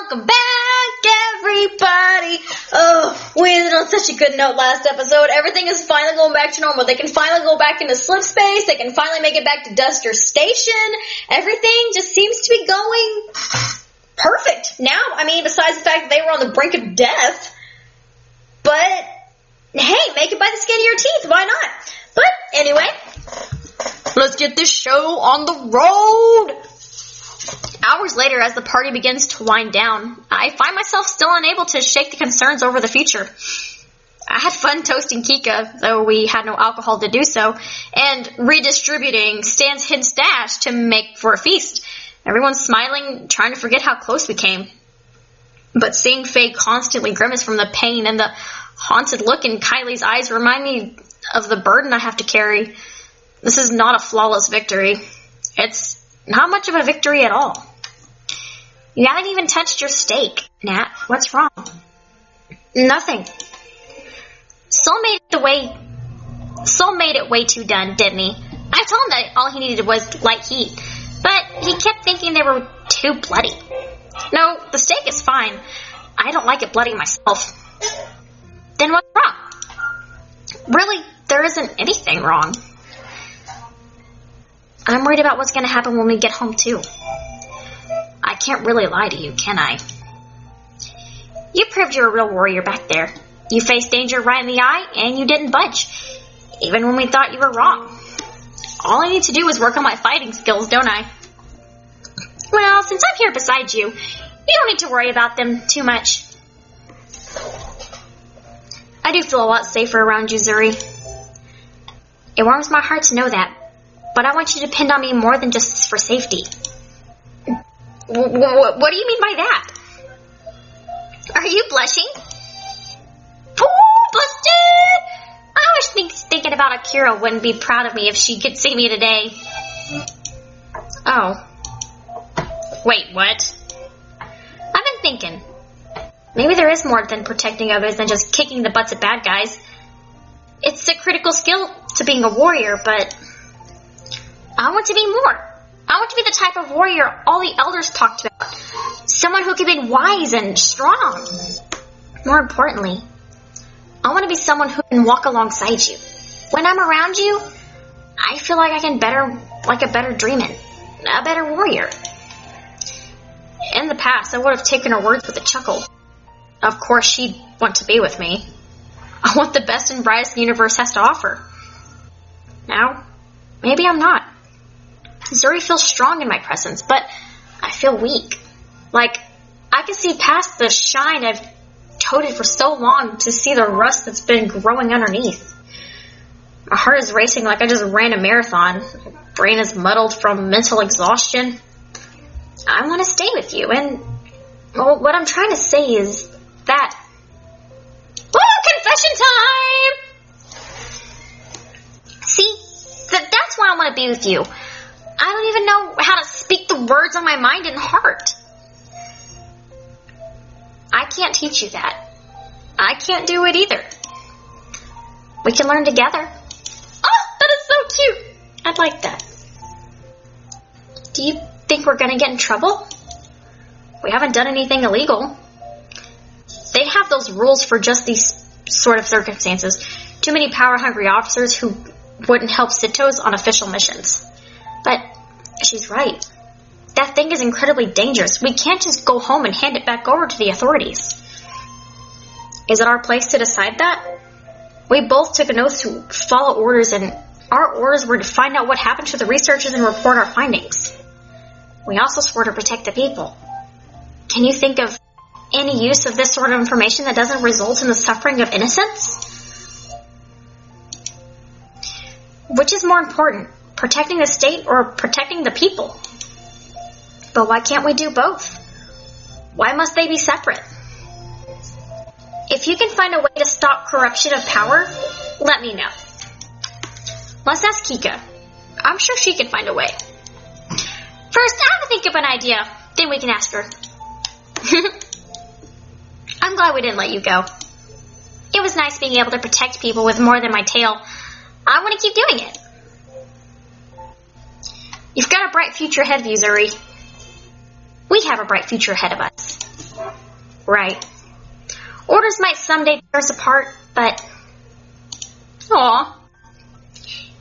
Welcome back, everybody. Oh, we ended on such a good note last episode. Everything is finally going back to normal. They can finally go back into slip space. They can finally make it back to Duster Station. Everything just seems to be going perfect now. I mean, besides the fact that they were on the brink of death. But, hey, make it by the skin of your teeth. Why not? But, anyway, let's get this show on the road. Hours later, as the party begins to wind down, I find myself still unable to shake the concerns over the future. I had fun toasting Kika, though we had no alcohol to do so, and redistributing Stan's hidden stash to make for a feast. Everyone's smiling, trying to forget how close we came. But seeing Faye constantly grimace from the pain and the haunted look in Kylie's eyes remind me of the burden I have to carry. This is not a flawless victory. It's not much of a victory at all. You haven't even touched your steak, Nat. What's wrong? Nothing. Soul made it way too done, didn't he? I told him that all he needed was light heat, but he kept thinking they were too bloody. No, the steak is fine. I don't like it bloody myself. Then what's wrong? Really, there isn't anything wrong. I'm worried about what's going to happen when we get home, too. I can't really lie to you, can I? You proved you're a real warrior back there. You faced danger right in the eye, and you didn't budge, even when we thought you were wrong. All I need to do is work on my fighting skills, don't I? Well, since I'm here beside you, you don't need to worry about them too much. I do feel a lot safer around you, Zuri. It warms my heart to know that, but I want you to depend on me more than just for safety. What do you mean by that? Are you blushing? Oh, busted! I was thinking about Akira wouldn't be proud of me if she could see me today. Oh. Wait, what? I've been thinking. Maybe there is more than protecting others than just kicking the butts of bad guys. It's a critical skill to being a warrior, but I want to be more. I want to be the type of warrior all the elders talked about. Someone who can be wise and strong. More importantly, I want to be someone who can walk alongside you. When I'm around you, I feel like I can like a better dreamer, a better warrior. In the past, I would have taken her words with a chuckle. Of course, she'd want to be with me. I want the best and brightest the universe has to offer. Now, maybe I'm not. Zuri feels strong in my presence, but I feel weak. Like, I can see past the shine I've toted for so long to see the rust that's been growing underneath. My heart is racing like I just ran a marathon. My brain is muddled from mental exhaustion. I want to stay with you, and what I'm trying to say is that... Oh, confession time! See, that's why I want to be with you. I don't even know how to speak the words on my mind and heart. I can't teach you that. I can't do it either. We can learn together. Oh, that is so cute. I'd like that. Do you think we're going to get in trouble? We haven't done anything illegal. They have those rules for just these sort of circumstances. Too many power-hungry officers who wouldn't help Sitos on official missions. But she's right. That thing is incredibly dangerous. We can't just go home and hand it back over to the authorities. Is it our place to decide that? We both took an oath to follow orders, and our orders were to find out what happened to the researchers and report our findings. We also swore to protect the people. Can you think of any use of this sort of information that doesn't result in the suffering of innocents? Which is more important? Protecting the state or protecting the people? But why can't we do both? Why must they be separate? If you can find a way to stop corruption of power, let me know. Let's ask Kika. I'm sure she can find a way. First, I have to think of an idea, then we can ask her. I'm glad we didn't let you go. It was nice being able to protect people with more than my tail. I want to keep doing it. You've got a bright future ahead of you, Zuri. We have a bright future ahead of us. Right. Orders might someday tear us apart, but... Aw.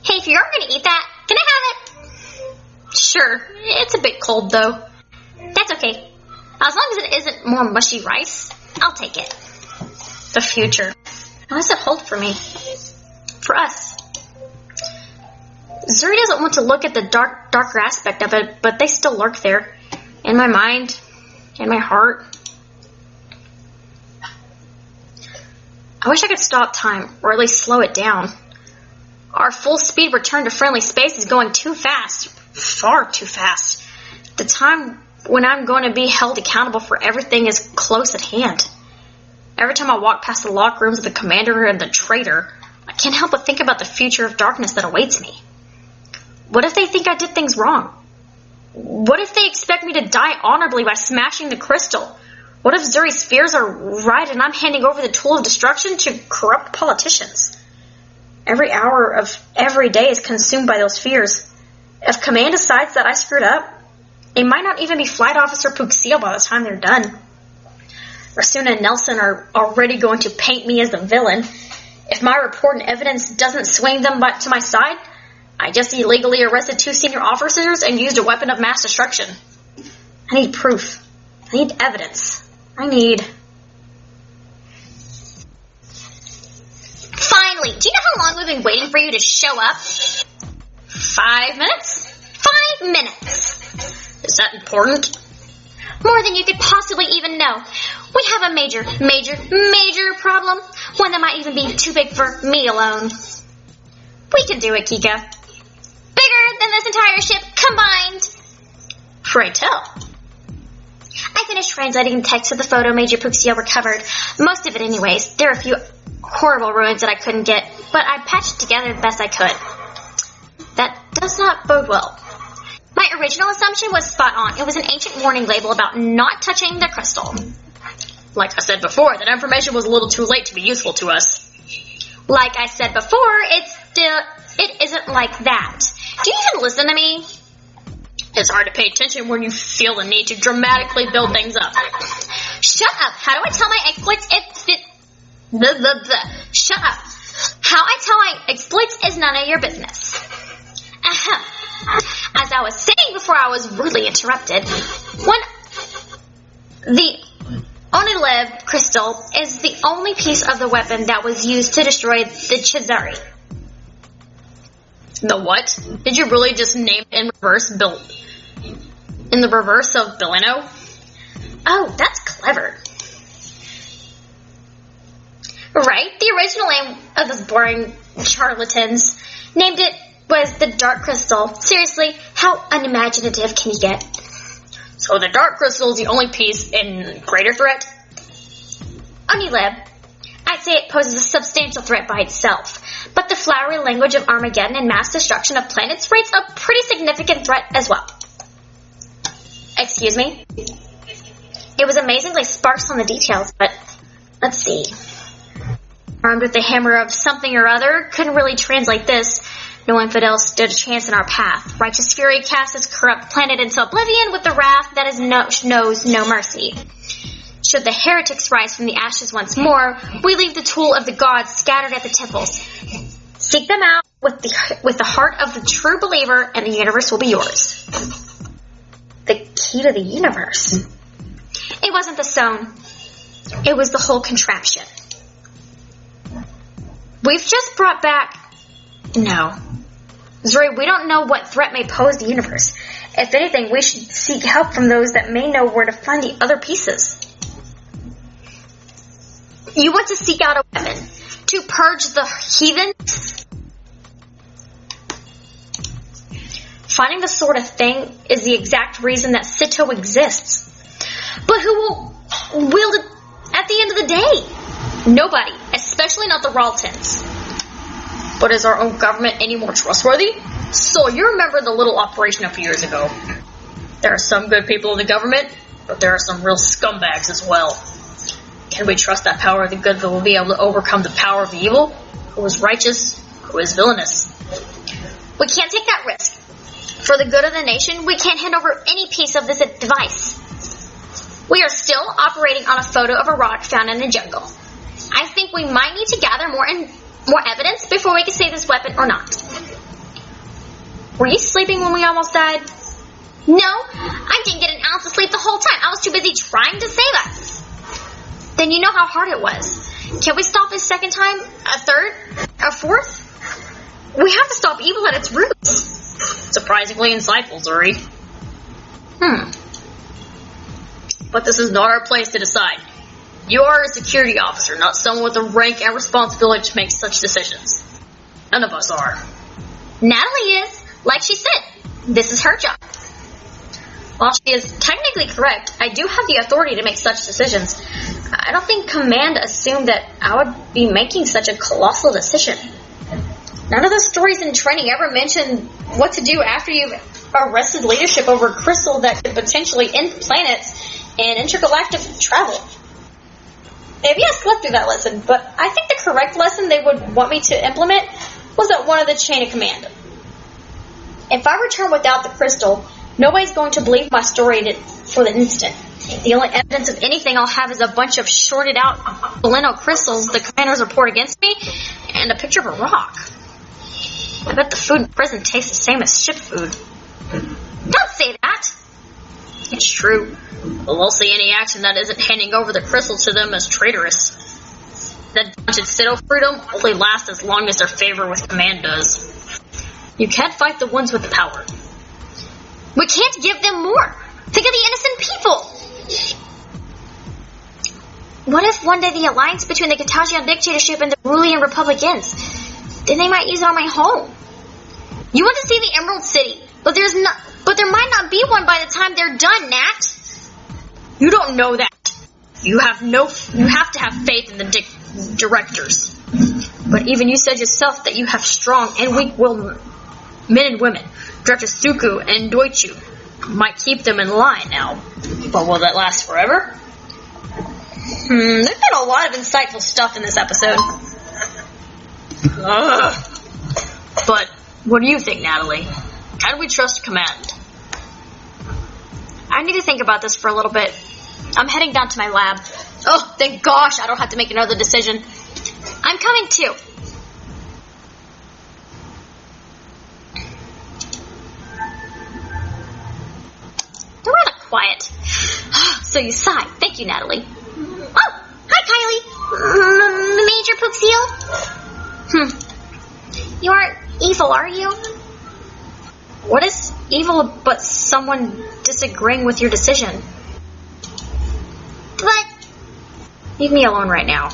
Hey, if you're gonna eat that, can I have it? Sure. It's a bit cold, though. That's okay. As long as it isn't more mushy rice, I'll take it. The future. What does it hold for me? For us? Zuri doesn't want to look at the darker aspect of it, but they still lurk there. In my mind, in my heart. I wish I could stop time, or at least slow it down. Our full speed return to friendly space is going too fast. Far too fast. The time when I'm going to be held accountable for everything is close at hand. Every time I walk past the locker rooms of the commander and the traitor, I can't help but think about the future of darkness that awaits me. What if they think I did things wrong? What if they expect me to die honorably by smashing the crystal? What if Zuri's fears are right and I'm handing over the tool of destruction to corrupt politicians? Every hour of every day is consumed by those fears. If command decides that I screwed up, it might not even be Flight Officer Puxio by the time they're done. Rasuna and Nelson are already going to paint me as the villain. If my report and evidence doesn't swing them to my side, I just illegally arrested 2 senior officers and used a weapon of mass destruction. I need proof. I need evidence. Finally, do you know how long we've been waiting for you to show up? 5 minutes? 5 minutes. Is that important? More than you could possibly even know. We have a major problem. One that might even be too big for me alone. We can do it, Kika. Bigger than this entire ship combined. Pray tell. I finished translating the text of the photo Major Puxio recovered. Most of it anyways. There are a few horrible ruins that I couldn't get, but I patched together the best I could. That does not bode well. My original assumption was spot on. It was an ancient warning label about not touching the crystal. Like I said before, that information was a little too late to be useful to us. Like I said before, it isn't like that. Do you even listen to me? It's hard to pay attention when you feel the need to dramatically build things up. Shut up. How do I tell my exploits Shut up. How I tell my exploits is none of your business. As I was saying before I was rudely interrupted, the Onileb crystal is the only piece of the weapon that was used to destroy the Chizari. The what? Did you really just name it in reverse, in the reverse of Billino? Oh, that's clever. Right? The original name of those boring charlatans named it was the Dark Crystal. Seriously, how unimaginative can you get? So the Dark Crystal is the only piece in greater threat? Onileb. I'd say it poses a substantial threat by itself, but the flowery language of Armageddon and mass destruction of planets rates a pretty significant threat as well. Excuse me? It was amazingly sparse on the details, but let's see. Armed with the hammer of something or other, couldn't really translate this. No infidel stood a chance in our path. Righteous fury casts this corrupt planet into oblivion with the wrath that knows no mercy. Should the heretics rise from the ashes once more, we leave the tool of the gods scattered at the temples. Seek them out with the heart of the true believer, and the universe will be yours. The key to the universe. It wasn't the stone. It was the whole contraption. We've just brought back... No. Zuri, we don't know what threat may pose the universe. If anything, we should seek help from those that may know where to find the other pieces. You want to seek out a weapon to purge the heathens? Finding the sort of thing is the exact reason that Sito exists. But who will wield it at the end of the day? Nobody, especially not the Raltons. But is our own government any more trustworthy? So you remember the little operation a few years ago. There are some good people in the government, but there are some real scumbags as well. Can we trust that power of the good that will be able to overcome the power of the evil? Who is righteous? Who is villainous? We can't take that risk. For the good of the nation, we can't hand over any piece of this device. We are still operating on a photo of a rock found in the jungle. I think we might need to gather more evidence before we can say this weapon or not. Were you sleeping when we almost died? No, I didn't get an ounce of sleep the whole time. I was too busy trying to save us. Then you know how hard it was. Can we stop this second time? A third? A fourth? We have to stop evil at its roots. Surprisingly insightful, Zuri. But this is not our place to decide. You are a security officer, not someone with the rank and responsibility to make such decisions. None of us are. Natalie is. Like she said, this is her job. While she is technically correct, I do have the authority to make such decisions. I don't think Command assumed that I would be making such a colossal decision. None of the stories in training ever mention what to do after you've arrested leadership over a crystal that could potentially end planets and intergalactic travel. Maybe I slept through that lesson, but I think the correct lesson they would want me to implement was that one of the chain of command. If I return without the crystal, nobody's going to believe my story for the instant. The only evidence of anything I'll have is a bunch of shorted out Galeno crystals the commanders report against me, and a picture of a rock. I bet the food in prison tastes the same as ship food. Don't say that! It's true. But we'll see any action that isn't handing over the crystal to them as traitorous. That bunch Citadel freedom only lasts as long as their favor with command does. You can't fight the ones with the power. We can't give them more. Think of the innocent people. What if one day the alliance between the Katajian dictatorship and the Rulian Republic ends? Then they might use it on my home. You want to see the Emerald City, but there might not be one by the time they're done, Nat. You don't know that. You have to have faith in the directors. But even you said yourself that you have strong and weak-willed men and women. Director Suku and Doichu might keep them in line now. But will that last forever? There's been a lot of insightful stuff in this episode. But what do you think, Natalie? How do we trust command? I need to think about this for a little bit. I'm heading down to my lab. Oh, thank gosh, I don't have to make another decision. I'm coming too. They're rather quiet. So you sigh. Thank you, Natalie. Oh, hi, Kylie. Major Poop Seal. You aren't evil, are you? What is evil but someone disagreeing with your decision? But leave me alone right now.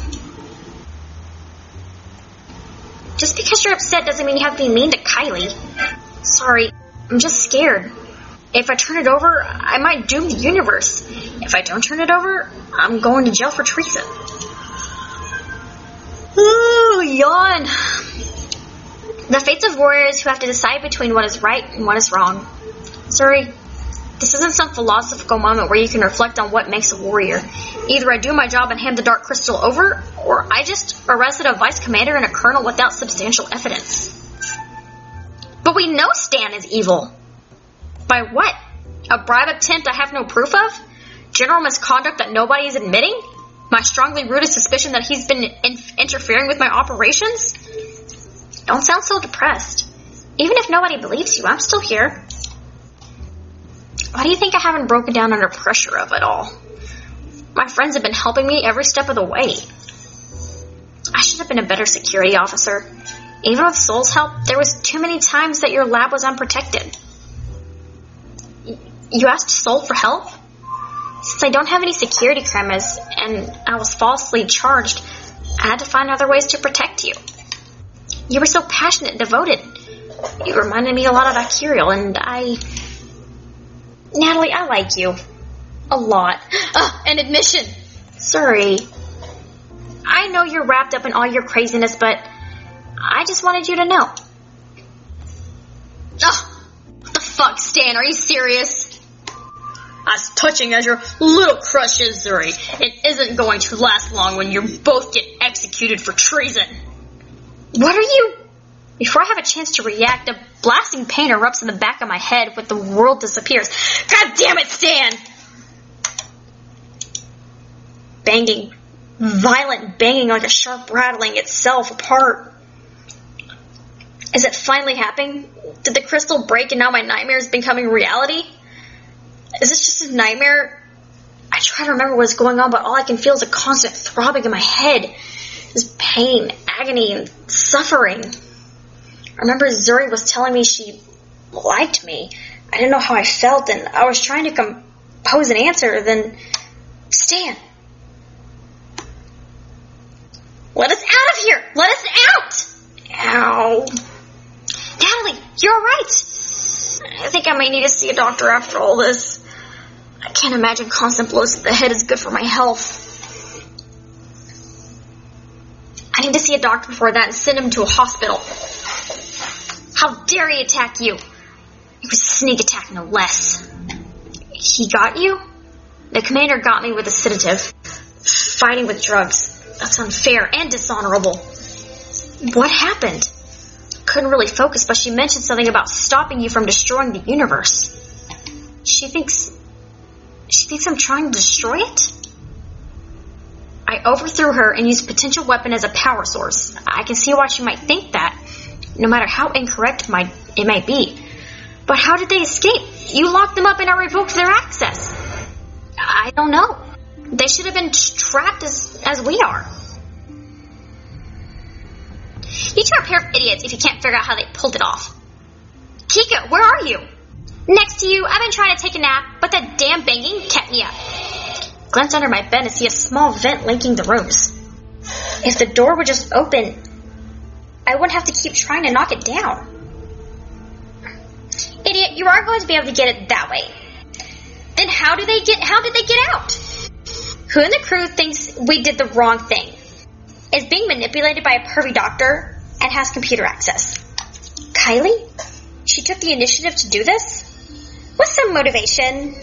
Just because you're upset doesn't mean you have to be mean to Kylie. Sorry, I'm just scared. If I turn it over, I might doom the universe. If I don't turn it over, I'm going to jail for treason. Ooh, yawn. The fates of warriors who have to decide between what is right and what is wrong. Sorry, this isn't some philosophical moment where you can reflect on what makes a warrior. Either I do my job and hand the dark crystal over, or I just arrested a vice commander and a colonel without substantial evidence. But we know Stan is evil. By what? A bribe attempt I have no proof of? General misconduct that nobody is admitting? My strongly rooted suspicion that he's been interfering with my operations? Don't sound so depressed. Even if nobody believes you, I'm still here. Why do you think I haven't broken down under pressure of it all? My friends have been helping me every step of the way. I should have been a better security officer. Even with Soul's help, there was too many times that your lab was unprotected. You asked Soul for help? Since I don't have any security cameras, and I was falsely charged, I had to find other ways to protect you. You were so passionate and devoted. You reminded me a lot of Akiriel, and Natalie, I like you. A lot. An admission. Sorry. I know you're wrapped up in all your craziness, but I just wanted you to know. What the fuck, Stan? Are you serious? As touching as your little crush is, Zuri, it isn't going to last long when you both get executed for treason. What are you? Before I have a chance to react, a blasting pain erupts in the back of my head when the world disappears. God damn it, Stan! banging, violent banging like a sharp rattling itself apart. Is it finally happening? Did the crystal break and now my nightmare is becoming reality? Is this just a nightmare? I try to remember what's going on, but all I can feel is a constant throbbing in my head. This pain, agony, and suffering. I remember Zuri was telling me she liked me. I didn't know how I felt, and I was trying to compose an answer, then... Stan! Let us out of here! Let us out! Ow. Natalie, you're alright! I think I may need to see a doctor after all this. I can't imagine constant blows to the head is good for my health. I need to see a doctor before that and send him to a hospital. How dare he attack you? It was a sneak attack, no less. He got you? The commander got me with a sedative. Fighting with drugs. That's unfair and dishonorable. What happened? Couldn't really focus, but she mentioned something about stopping you from destroying the universe. She thinks I'm trying to destroy it? I overthrew her and used a potential weapon as a power source. I can see why she might think that, no matter how incorrect it might be. But how did they escape? You locked them up and I revoked their access. I don't know. They should have been trapped as we are. You two are a pair of idiots if you can't figure out how they pulled it off. Kika, where are you? Next to you. I've been trying to take a nap, but that damn banging kept me up. Glanced under my bed to see a small vent linking the rooms. If the door would just open, I wouldn't have to keep trying to knock it down. Idiot, you are going to be able to get it that way. Then how did they get out? Who in the crew thinks we did the wrong thing? Is being manipulated by a pervy doctor and has computer access. Kylie? She took the initiative to do this? With some motivation.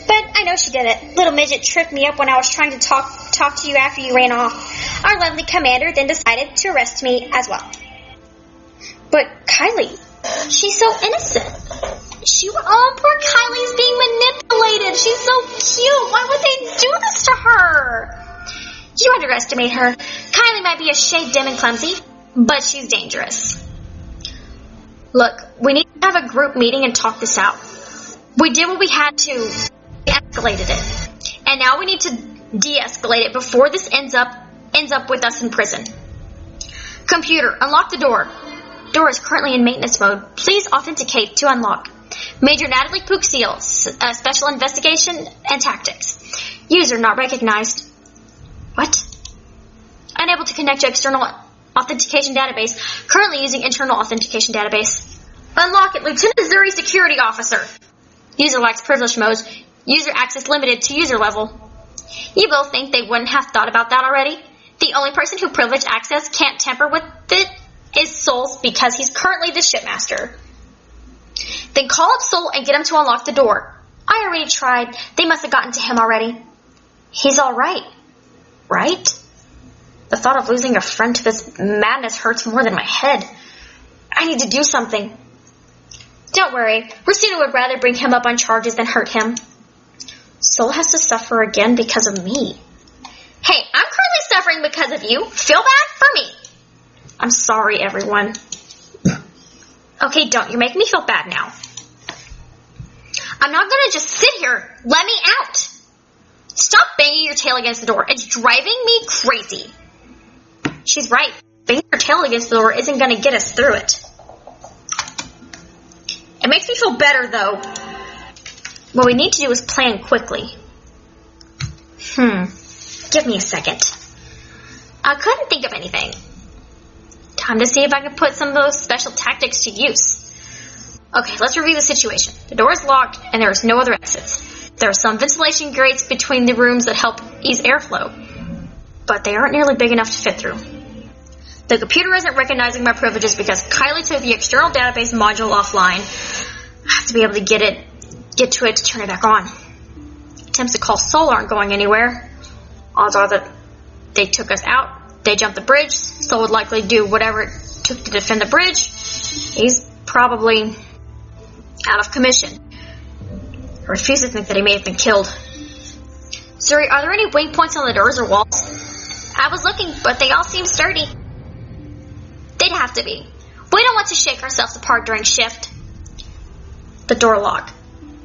But I know she did it. Little midget tripped me up when I was trying to talk to you after you ran off. Our lovely commander then decided to arrest me as well. But Kylie, she's so innocent. Poor Kylie's being manipulated. She's so cute. Why would they do this to her? You underestimate her. Kylie might be a shade dim and clumsy, but she's dangerous. Look, we need to have a group meeting and talk this out. We did what we had to. We escalated it. And now we need to de-escalate it before this ends up with us in prison. Computer, unlock the door. Door is currently in maintenance mode. Please authenticate to unlock. Major Natalie Puxil, Special Investigation and Tactics. User not recognized. What? Unable to connect to external authentication database. Currently using internal authentication database. Unlock it, Lieutenant Zuri, Security Officer. User lacks privilege modes. User access limited to user level. You both think they wouldn't have thought about that already? The only person who privileged access can't tamper with it is Souls because he's currently the shipmaster. Then call up Soul and get him to unlock the door. I already tried. They must have gotten to him already. He's alright. Right? The thought of losing a friend to this madness hurts more than my head. I need to do something. Don't worry. Rosita would rather bring him up on charges than hurt him. Soul has to suffer again because of me. Hey, I'm currently suffering because of you. Feel bad for me. I'm sorry, everyone. Okay, don't. You're making me feel bad now. I'm not gonna just sit here. Let me out. Stop banging your tail against the door. It's driving me crazy. She's right. Banging your tail against the door isn't gonna get us through it. It makes me feel better, though. What we need to do is plan quickly. Give me a second. I couldn't think of anything. Time to see if I can put some of those special tactics to use. Okay, let's review the situation. The door is locked, and there is no other exits. There are some ventilation grates between the rooms that help ease airflow, but they aren't nearly big enough to fit through. The computer isn't recognizing my privileges because Kylie took the external database module offline. I have to be able to get to it to turn it back on. Attempts to call Soul aren't going anywhere. Odds are that they took us out. They jumped the bridge. Soul would likely do whatever it took to defend the bridge. He's probably out of commission. I refuse to think that he may have been killed. Zuri, are there any weak points on the doors or walls? I was looking, but they all seem sturdy. They'd have to be. We don't want to shake ourselves apart during shift. The door lock.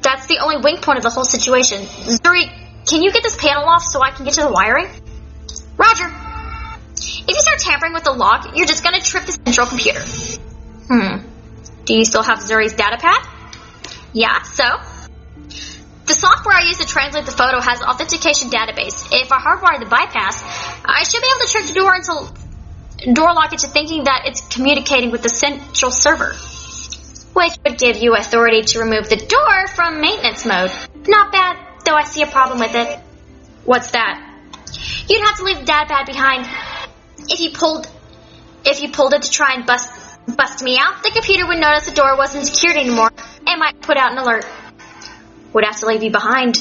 That's the only weak point of the whole situation. Zuri, can you get this panel off so I can get to the wiring? Roger. If you start tampering with the lock, you're just gonna trip the central computer. Do you still have Zuri's data pad? Yeah, so? The software I use to translate the photo has an authentication database. If I hardwire the bypass, I should be able to trick the door lock into thinking that it's communicating with the central server, which would give you authority to remove the door from maintenance mode. Not bad, though I see a problem with it. What's that? You'd have to leave the data pad behind. If you pulled it to try and bust me out, the computer would notice the door wasn't secured anymore and might put out an alert. Would have to leave you behind.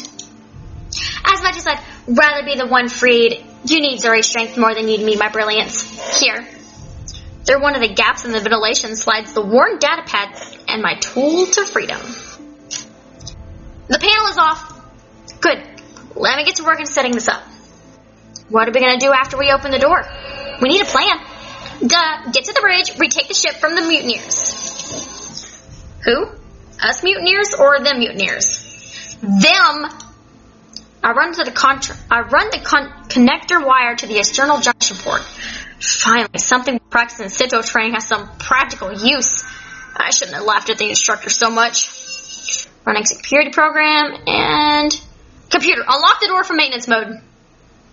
As much as I'd rather be the one freed, you need Zuri's strength more than you'd need my brilliance. Here. Through one of the gaps in the ventilation slides the worn data pad and my tool to freedom. The panel is off. Good. Let me get to work on setting this up. What are we going to do after we open the door? We need a plan. Get to the bridge, retake the ship from the mutineers. Who? Us mutineers or them mutineers? Them! I run the connector wire to the external junction port. Finally, something practiced in Sito training has some practical use. I shouldn't have laughed at the instructor so much. Running security program and... Computer, unlock the door from maintenance mode.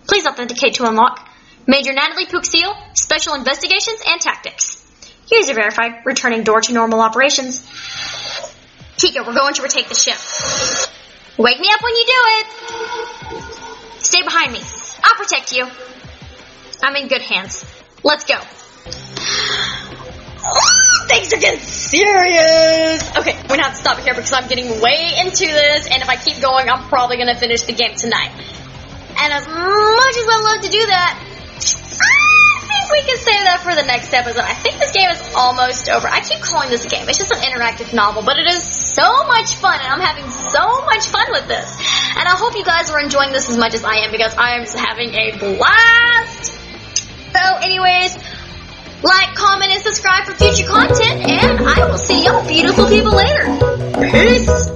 Please authenticate to unlock. Major Natalie Puxil, Special Investigations and Tactics. User verified, returning door to normal operations. Kiko, we're going to retake the ship. Wake me up when you do it. Stay behind me. I'll protect you. I'm in good hands. Let's go. Things are getting serious. Okay, we're gonna have to stop here because I'm getting way into this, and if I keep going, I'm probably gonna finish the game tonight. And as much as I love to do that, I think we can save that for the next episode. I think this game is almost over. I keep calling this a game. It's just an interactive novel, but it is so much fun, and I'm having so much fun with this. And I hope you guys are enjoying this as much as I am, because I am just having a blast. So anyways, like, comment, and subscribe for future content, and I will see y'all beautiful people later. Peace!